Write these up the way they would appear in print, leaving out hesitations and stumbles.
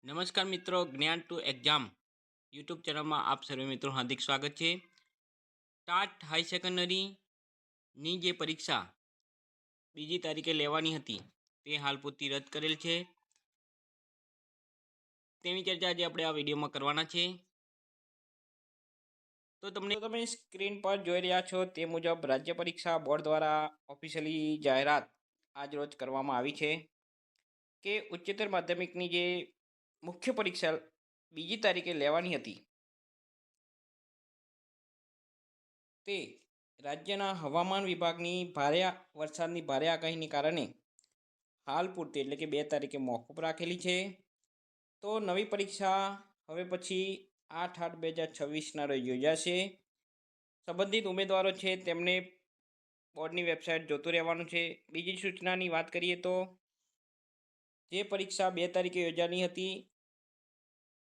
નમસ્કાર મિત્રો, જ્ઞાન ટુ એક્ઝામ યુટ્યુબ ચેનલમાં આપ સર્વે મિત્રો હાર્દિક સ્વાગત છે. ટાટ હાઈ સેકન્ડરીની જે પરીક્ષા બીજી તારીખે લેવાની હતી તે હાલ પૂરતી રદ કરેલ છે. તેની ચર્ચા આજે આપણે આ વિડીયોમાં કરવાના છે. તો તમે સ્ક્રીન પર જોઈ રહ્યા છો તે મુજબ રાજ્ય પરીક્ષા બોર્ડ દ્વારા ઓફિશિયલી જાહેરાત આજરોજ કરવામાં આવી છે કે ઉચ્ચતર માધ્યમિકની જે મુખ્ય પરીક્ષા બીજી તારીખે લેવાની હતી તે રાજ્યના હવામાન વિભાગની વરસાદની ભારે આગાહીને કારણે હાલ પૂરતી એટલે કે 2 તારીખે મોકૂફ રાખેલી છે. તો નવી પરીક્ષા હવે પછી 8/8/2026ના રોજ યોજાશે. સંબંધિત ઉમેદવારો છે તેમને બોર્ડની વેબસાઇટ જોતું રહેવાનું છે. બીજી સૂચનાની વાત કરીએ તો જે પરીક્ષા 2 તારીખે યોજાની હતી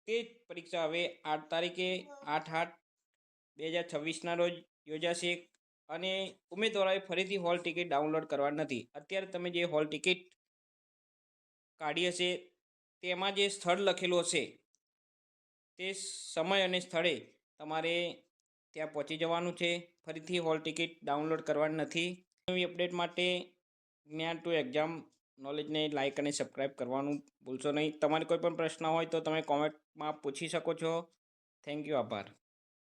તે જ પરીક્ષા હવે 8 તારીખે 8/8/2026ના રોજ યોજાશે અને ઉમેદવારોએ ફરીથી હોલ ટિકિટ ડાઉનલોડ કરવાની નથી. અત્યારે તમે જે હોલ ટિકિટ કાઢી હશે તેમાં જે સ્થળ લખેલું હશે તે સમય અને સ્થળે તમારે ત્યાં પહોંચી જવાનું છે. ફરીથી હોલ ટિકિટ ડાઉનલોડ કરવાની નથી. નવી અપડેટ માટે જ્ઞાન ટુ એક્ઝામ નોલેજને લાઇક અને સબસ્ક્રાઈબ કરવાનું ભૂલશો નહીં. તમારે કોઈ પણ પ્રશ્ન હોય તો તમે કોમેન્ટમાં પૂછી શકો છો. Thank you. આભાર.